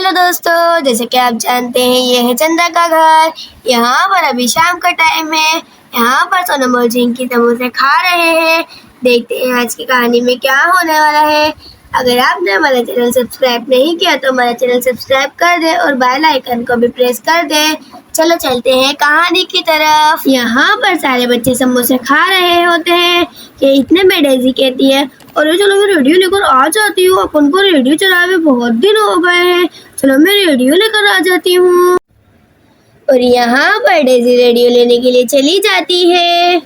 Hello दोस्तों, जैसे कि आप जानते हैं ये है चंदा का घर। यहाँ पर अभी शाम का टाइम है। यहाँ पर सोनम और जिंकी समोसे खा रहे हैं। देखते हैं आज की कहानी में क्या होने वाला है। अगर आपने हमारा चैनल सब्सक्राइब नहीं किया तो हमारा चैनल सब्सक्राइब कर दें और बेल आइकन को भी प्रेस कर दें। चलो चलते हैं कहानी की तरफ। यहाँ पर सारे बच्चे समोसे खा रहे होते हैं कि इतने में डेजी कहती है, अरे चलो मैं रेडियो लेकर आ जाती हूँ। अपन को रेडियो चलाए हुए बहुत दिन हो गए हैं। चलो मैं रेडियो लेकर आ जाती हूँ। और यहाँ पर डेजी रेडियो लेने के लिए चली जाती है।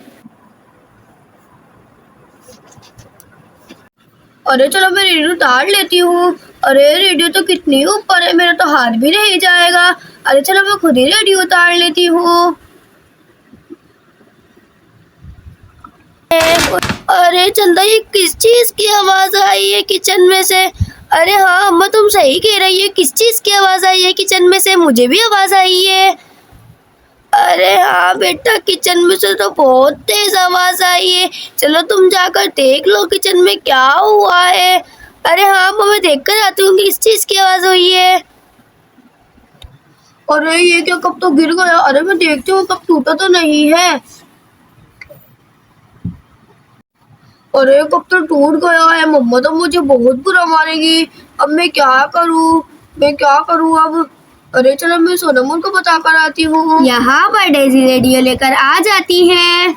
अरे चलो मैं रेडियो उतार लेती हूँ। अरे रेडियो तो कितनी ऊपर है, मेरा तो हाथ भी नहीं जाएगा। अरे चलो मैं खुद ही रेडियो उतार लेती हूँ। अरे चंदा, ये किस चीज की आवाज आई है किचन में से? अरे हाँ अम्मा, तुम सही कह रही है। किस चीज की आवाज आई है किचन में से? मुझे भी आवाज आई है। अरे हाँ बेटा, किचन में से तो बहुत तेज आवाज आई है। चलो तुम जाकर देख लो किचन में क्या हुआ है। अरे हाँ अम्मा, मैं देख कर आती हूँ कि किस चीज की आवाज हुई है। अरे ये क्या, कब तो गिर गया। अरे मैं देखती हूँ कब टूटा तो नहीं है। अरे कब तो टूट गया है। मम्मा तो मुझे बहुत बुरा मारेगी। अब मैं क्या करूँ अब। अरे चलो मैं सोनम को बता कर आती हूँ। यहाँ पर डेजी रेडियो लेकर आ जाती है।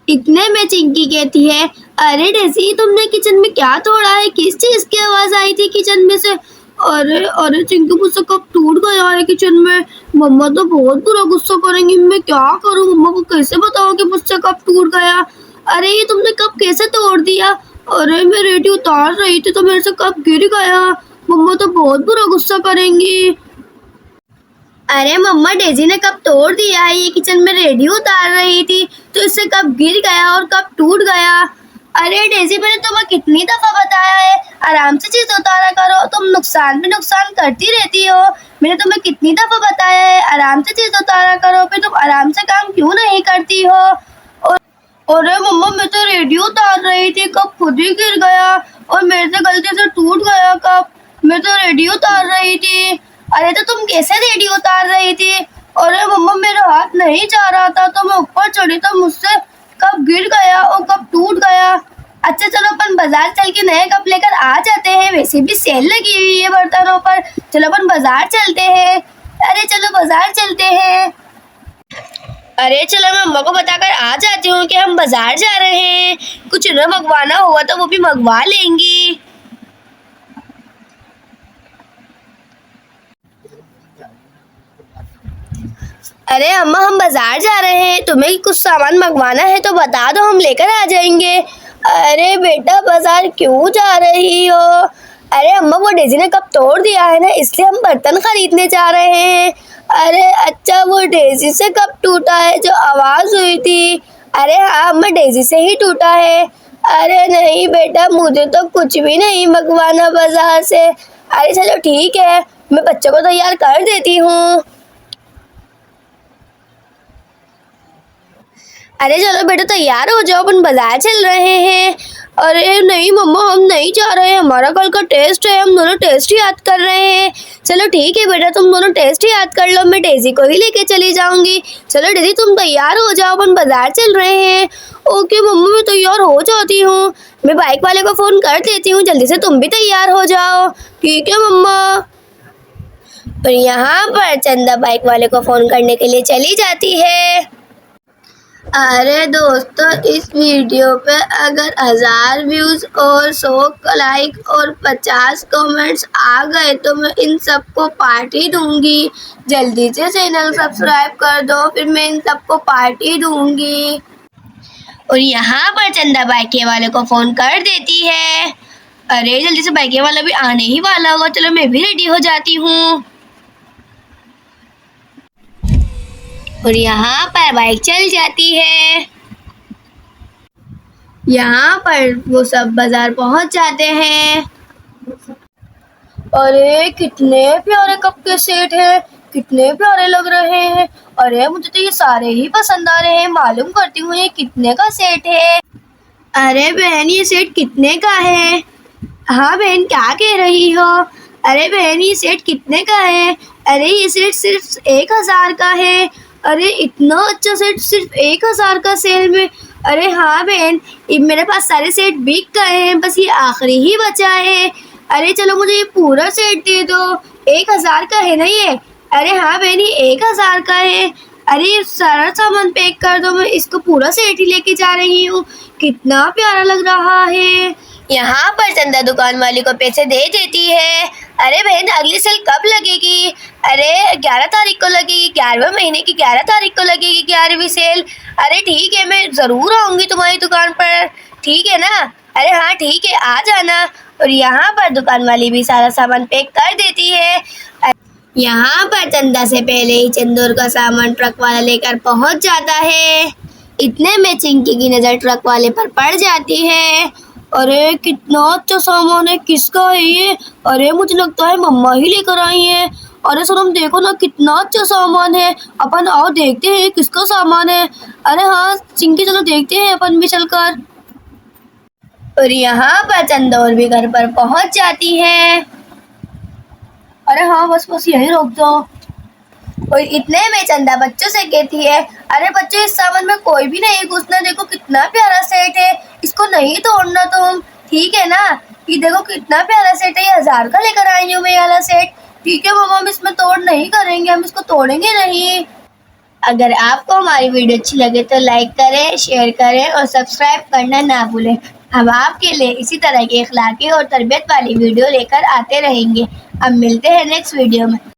इतने में चिंकी कहती है, अरे डेजी तुमने किचन में क्या तोड़ा है? किस चीज की आवाज आई थी किचन में से? अरे अरे चिंकी, मुझसे कब टूट गया है किचन में। मम्मा तो बहुत बुरा गुस्सा करेंगी। मैं क्या करूं? मम्मा को कैसे बताऊं कि मुझसे कब टूट गया? अरे ये तुमने कब कैसे तोड़ दिया? अरे मैं रेडियो उतार रही थी तो मेरे से कब गिर गया। मम्मा तो बहुत बुरा गुस्सा करेंगी। अरे मम्मा, डेजी ने कब तोड़ दिया है? ये किचन में रेडियो उतार रही थी तो इससे कब गिर गया और कब टूट गया? अरे डेजी, मैंने तुम्हें कितनी दफा बताया है आराम से चीज उतारा करो। तुम नुकसान पे नुकसान करती रहती हो। मैंने तुम्हें कितनी दफा बताया है आराम से चीज उतारा करो, फिर तुम आराम से काम क्यों नहीं करती हो? अरे मम्मा, मैं तो रेडियो उतार रही थी, कब खुद ही गिर गया और मेरे से गलती से टूट गया। कब? मैं तो रेडियो उतार रही थी। अरे तो तुम कैसे रेडियो उतार रही थी? अरे मम्मा, मेरा हाथ नहीं जा रहा था तो मैं ऊपर चढ़ी तो मुझसे कब गिर गया और कब टूट गया। अच्छा चलो अपन बाजार चल के नए कप लेकर आ जाते हैं। वैसे भी सेल लगी हुई है बर्तनों पर। चलो अपन बाजार चलते हैं। अरे चलो बाजार चलते हैं। अरे चलो मैं अम्मा को बताकर आ जाती हूँ कि हम बाजार जा रहे हैं। कुछ उन्हें मंगवाना होगा तो वो भी मंगवा लेंगी। अरे अम्मा, हम बाजार जा रहे हैं, तुम्हें कुछ सामान मंगवाना है तो बता दो, हम लेकर आ जाएंगे। अरे बेटा, बाजार क्यों जा रही हो? अरे अम्मा, वो डेजी ने कब तोड़ दिया है ना, इसलिए हम बर्तन खरीदने जा रहे हैं। अरे अच्छा, वो डेजी से कब टूटा है जो आवाज हुई थी? अरे हाँ अम्मा, डेजी से ही टूटा है। अरे नहीं बेटा, मुझे तो कुछ भी नहीं मंगवाना बाजार से। अरे चलो ठीक है, मैं बच्चों को तैयार कर देती हूँ। अरे चलो बेटा, तैयार हो जाओ, अपन बाजार चल रहे हैं। अरे नहीं मम्मा, हम नहीं जा रहे हैं, हमारा कल का टेस्ट है, हम दोनों टेस्ट याद कर रहे हैं। चलो ठीक है बेटा, तुम दोनों टेस्ट याद कर लो, मैं डेजी को ही लेके चली जाऊंगी। चलो डेजी, तुम तैयार हो जाओ, अपन बाजार चल रहे हैं। ओके मम्मा, मैं तैयार हो जाती हूँ। मैं बाइक वाले को फ़ोन कर देती हूँ, जल्दी से तुम भी तैयार हो जाओ। ठीक है मम्मा। और यहाँ पर चंदा बाइक वाले को फ़ोन करने के लिए चली जाती है। अरे दोस्तों, इस वीडियो पे अगर 1000 व्यूज़ और 100 लाइक और 50 कमेंट्स आ गए तो मैं इन सबको पार्टी दूंगी। जल्दी से चैनल सब्सक्राइब कर दो, फिर मैं इन सबको पार्टी दूंगी। और यहाँ पर चंदा बाइके वाले को फ़ोन कर देती है। अरे जल्दी से, बाइके वाला भी आने ही वाला होगा। चलो मैं भी रेडी हो जाती हूँ। और यहाँ पर बाइक चल जाती है। यहाँ पर वो सब बाजार पहुँच जाते हैं। अरे कितने प्यारे कप के सेट हैं, कितने प्यारे लग रहे हैं। अरे मुझे तो ये सारे ही पसंद आ रहे हैं। मालूम करती हूँ ये कितने का सेट है। अरे बहन, ये सेट कितने का है? हाँ बहन, क्या कह रही हो? अरे बहन, ये सेट कितने का है? अरे ये सेट सिर्फ 1,000 का है। अरे इतना अच्छा सेट सिर्फ 1,000 का सेल में। अरे हाँ बहन, ये मेरे पास सारे सेट बिक गए हैं, बस ये आखिरी ही बचा है। अरे चलो मुझे ये पूरा सेट दे दो। 1,000 का है ना ये? अरे हाँ बहन, ये 1,000 का है। अरे ये सारा सामान पैक कर दो, मैं इसको पूरा सेट ही लेके जा रही हूँ। कितना प्यारा लग रहा है। यहाँ पर चंदा दुकान वाली को पैसे दे देती है। अरे बहन, अगली सेल कब लगेगी? अरे 11 तारीख को लगेगी, 11वें महीने की 11 तारीख को लगेगी 11वीं सेल। अरे ठीक है, मैं ज़रूर आऊँगी तुम्हारी दुकान पर, ठीक है ना? अरे हाँ ठीक है, आ जाना। और यहाँ पर दुकान वाली भी सारा सामान पैक कर देती है। यहाँ पर चंदा से पहले ही चंदूर का सामान ट्रक वाला लेकर पहुँच जाता है। इतने में चिंकी की नज़र ट्रक वाले पर पड़ जाती है। अरे कितना अच्छा सामान है, किसका है ये? अरे मुझे लगता है मम्मा ही लेकर आई है। अरे सनम देखो ना, कितना अच्छा सामान है। अपन आओ देखते हैं किसका सामान है। अरे हाँ चिंकी, चलो देखते हैं अपन भी चलकर। और यहाँ पर चंदौर भी घर पर पहुँच जाती है। अरे हाँ बस यहीं रोक दो। और इतने में चंदा बच्चों से कहती है, अरे बच्चों, इस सामान में कोई भी नहीं घुसना। देखो कितना प्यारा सेट है, इसको नहीं तोड़ना तुम, ठीक है ना? ये देखो कितना प्यारा सेट है, ये 1,000 का लेकर आई हूँ मैं ये वाला सेट। ठीक है मम्मा, हम इसमें तोड़ नहीं करेंगे, हम इसको तोड़ेंगे नहीं। अगर आपको हमारी वीडियो अच्छी लगे तो लाइक करें, शेयर करें और सब्सक्राइब करना ना भूलें। हम आपके लिए इसी तरह की इखलाकी और तरबियत वाली वीडियो लेकर आते रहेंगे। अब मिलते हैं नेक्स्ट वीडियो में।